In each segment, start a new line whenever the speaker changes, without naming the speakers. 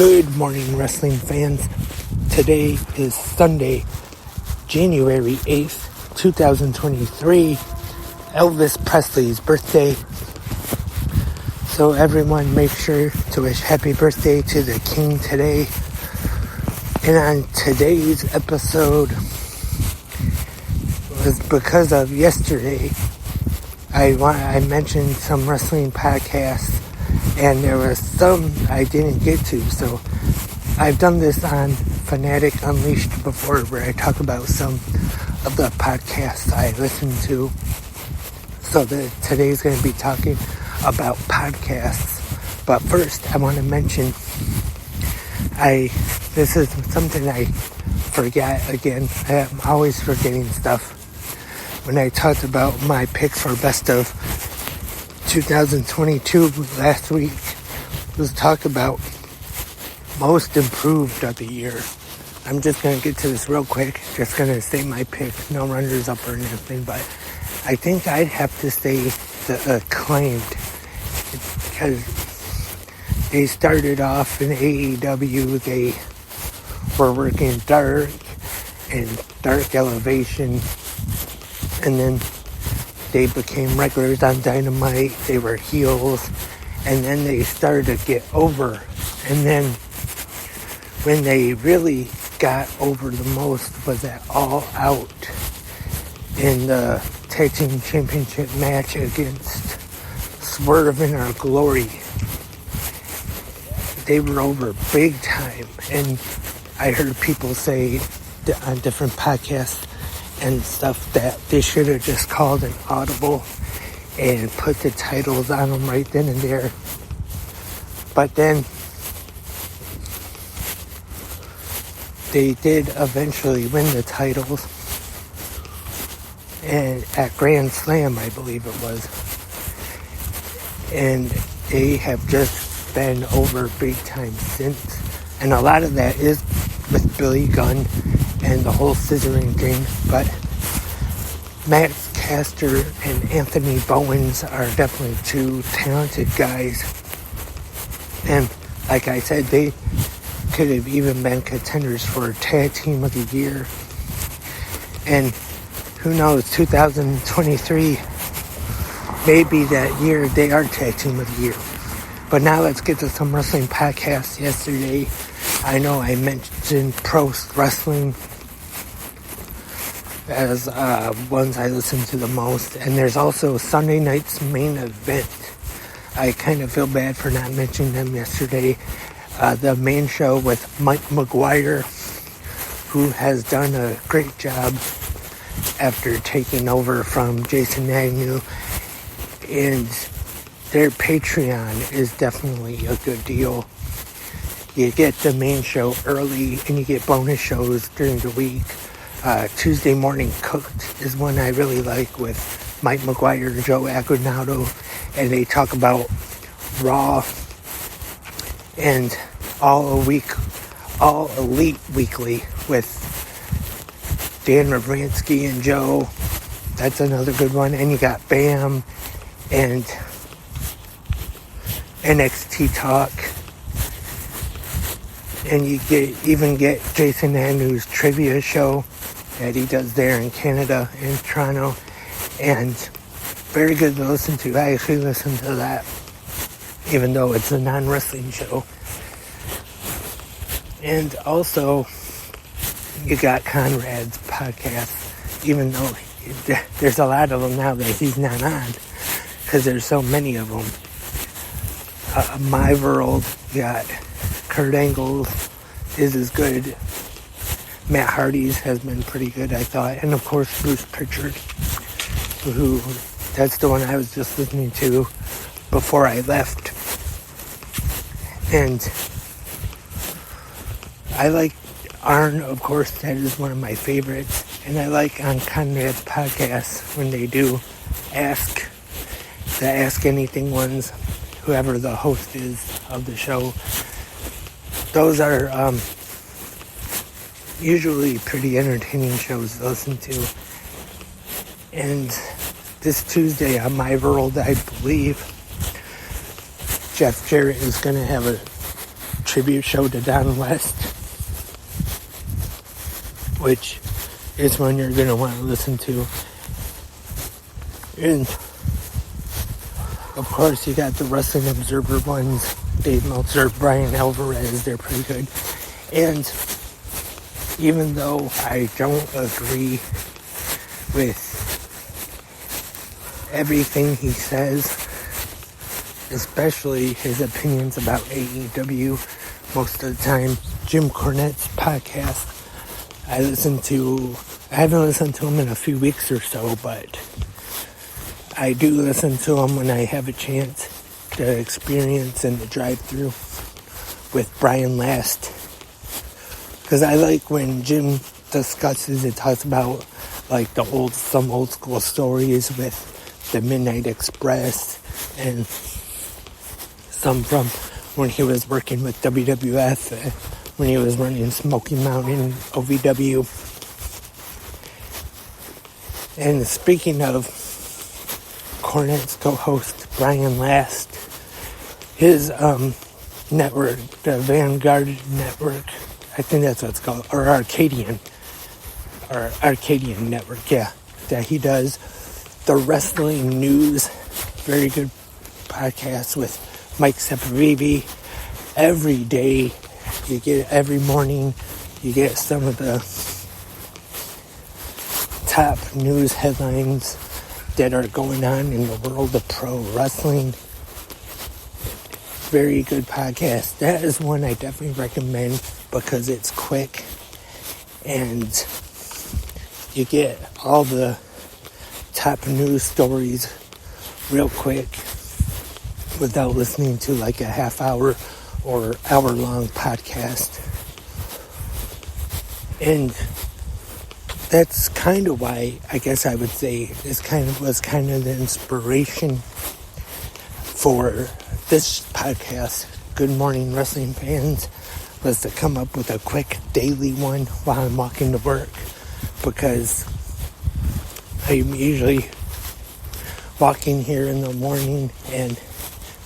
Good morning, wrestling fans. Today is Sunday, January 8th, 2023, Elvis Presley's birthday. So everyone make sure to wish happy birthday to the king today. And on today's episode was because of yesterday, I mentioned some wrestling podcasts, and there was some I didn't get to. So I've done this on Fanatic Unleashed before, where I talk about some of the podcasts I listen to. So today's going to be talking about podcasts. But first, I want to mention, this is something I forget again. I'm always forgetting stuff. When I talked about my picks for best of 2022 last week, was talk about most improved of the year. I'm just going to get to this real quick. Just going to say my pick. No runners up or anything, but I think I'd have to say the Acclaimed, because they started off in AEW. They were working Dark and Dark Elevation, and then they became regulars on Dynamite. They were heels, and then they started to get over. And then when they really got over the most was at All Out in the Tag Team Championship match against Swerve in Our Glory. They were over big time, and I heard people say on different podcasts and stuff that they should have just called an audible and put the titles on them right then and there. But then they did eventually win the titles, and at Grand Slam, I believe it was. And they have just been over big time since. And a lot of that is with Billy Gunn and the whole scissoring thing, but Max Caster and Anthony Bowens are definitely two talented guys. And like I said, they could have even been contenders for Tag Team of the Year. And who knows, 2023, maybe that year they are Tag Team of the Year. But now let's get to some wrestling podcasts. Yesterday, I know I mentioned Pro Wrestling as ones I listen to the most, and there's also Sunday Night's Main Event. I kind of feel bad for not mentioning them yesterday. The main show with Mike McGuire, who has done a great job after taking over from Jason Agnew, and their Patreon is definitely a good deal. You get the main show early, and you get bonus shows during the week. Tuesday Morning Cooked is one I really like, with Mike McGuire and Joe Aguinaldo, and they talk about Raw and All Elite Weekly with Dan Mavransky and Joe. That's another good one. And you got BAM and NXT Talk. And you even get Jason Agnew's trivia show that he does there in Canada, in Toronto. And very good to listen to. I actually listen to that, even though it's a non-wrestling show. And also, you got Conrad's podcast, even though there's a lot of them now that he's not on, because there's so many of them. My World, you got Kurt Angle is good. Matt Hardy's has been pretty good, I thought. And of course, Bruce Pritchard, who, that's the one I was just listening to before I left. And I like Arn, of course, that is one of my favorites. And I like on Conrad's podcast when they do the Ask Anything ones, whoever the host is of the show. Those are usually pretty entertaining shows to listen to. And this Tuesday on My World, I believe, Jeff Jarrett is going to have a tribute show to Don West, which is one you're going to want to listen to. And of course, you got the Wrestling Observer ones, Dave Meltzer, Brian Alvarez, they're pretty good. And even though I don't agree with everything he says, especially his opinions about AEW, most of the time, Jim Cornette's podcast, I haven't listened to him in a few weeks or so, but I do listen to him when I have a chance to experience in the drive-thru with Brian Last. Because I like when Jim discusses, it talks about like some old school stories with the Midnight Express and some from when he was working with WWF, when he was running Smoky Mountain, OVW. And speaking of Cornette's co-host Brian Last, his network, the Vanguard Network, I think that's what it's called, or Arcadian Network, yeah, that he does the wrestling news, very good podcast with Mike Sempervive. Every day, every morning, you get some of the top news headlines that are going on in the world of pro wrestling. Very good podcast. That is one I definitely recommend because it's quick and you get all the top news stories real quick without listening to like a half hour or hour long podcast. And that's kind of why, I guess I would say, this was kind of the inspiration for this podcast, Good Morning Wrestling Fans, was to come up with a quick daily one while I'm walking to work, because I'm usually walking here in the morning and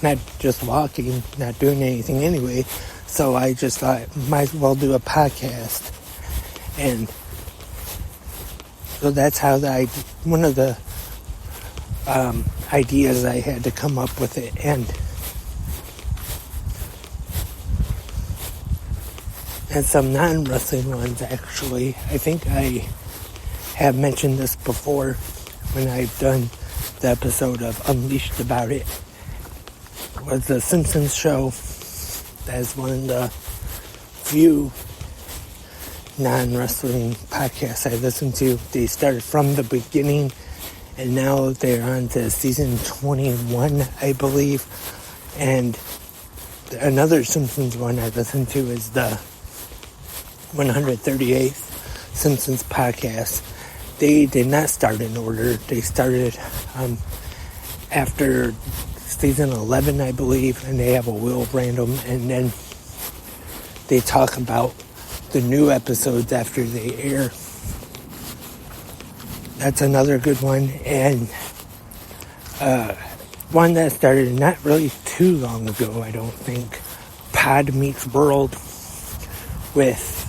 not just walking, not doing anything anyway, so I just thought might as well do a podcast. And so that's how one of the ideas I had to come up with it. And some non-wrestling ones, actually. I think I have mentioned this before when I've done the episode of Unleashed about it. Was the Simpsons show. That's one of the few non-wrestling podcasts I listen to. They started from the beginning and now they're on to season 21, I believe. And another Simpsons one I listen to is the 138th Simpsons podcast. They did not start in order. They started after season 11, I believe, and they have a Will Random, and then they talk about the new episodes after they air. That's another good one. And one that started not really too long ago, I don't think, Pod Meets World with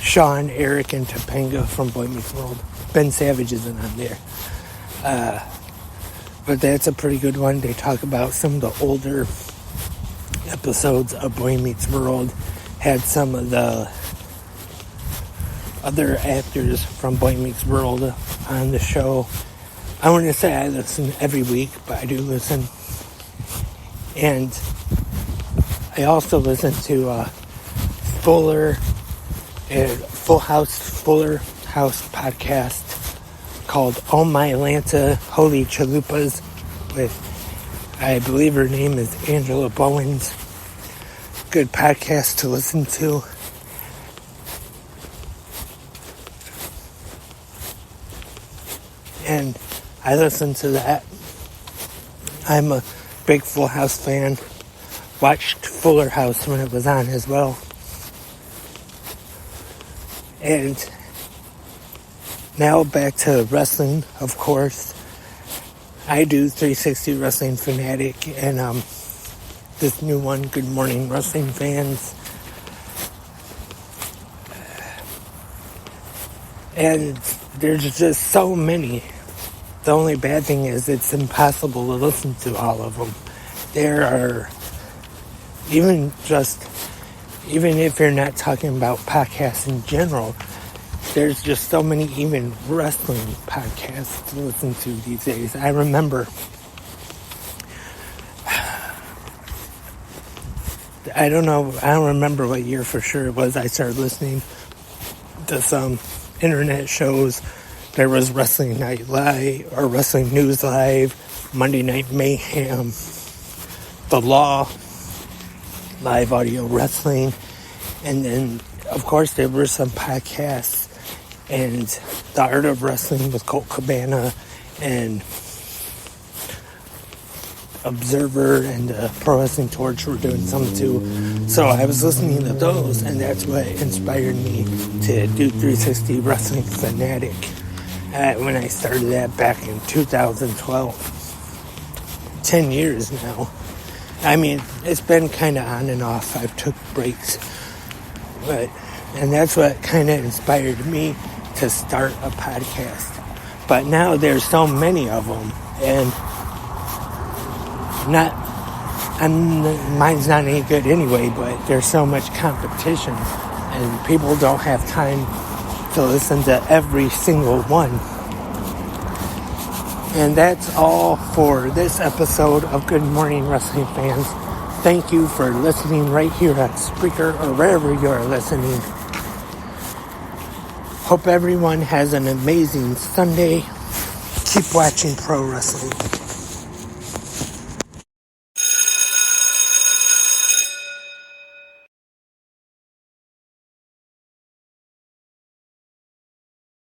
Sean, Eric, and Topanga from Boy Meets World. Ben Savage isn't on there. But that's a pretty good one. They talk about some of the older episodes of Boy Meets World. Had some of the other actors from Boy Meets World on the show. I wouldn't say I listen every week, but I do listen. And I also listen to Fuller House podcast called Oh My Atlanta Holy Chalupas with, I believe her name is Angela Bowens. Good podcast to listen to. And I listen to that. I'm a big Full House fan. Watched Fuller House when it was on as well. And now back to wrestling, of course. I do 360 Wrestling Fanatic and this new one, Good Morning Wrestling Fans. And there's just so many. The only bad thing is it's impossible to listen to all of them. There are, even if you're not talking about podcasts in general, there's just so many even wrestling podcasts to listen to these days. I remember, I don't remember what year for sure it was I started listening to some internet shows. There was Wrestling Night Live, or Wrestling News Live, Monday Night Mayhem, The Law, Live Audio Wrestling, and then, of course, there were some podcasts, and The Art of Wrestling with Colt Cabana, and Observer and Pro Wrestling Torch were doing some too. So I was listening to those, and that's what inspired me to do 360 Wrestling Fanatic when I started that back in 2012. 10 years now. I mean, it's been kind of on and off. I've took breaks. And that's what kind of inspired me to start a podcast. But now there's so many of them, and mine's not any good anyway, but there's so much competition, and people don't have time to listen to every single one. And that's all for this episode of Good Morning Wrestling Fans. Thank you for listening right here at Spreaker or wherever you are listening. Hope everyone has an amazing Sunday. Keep watching pro wrestling.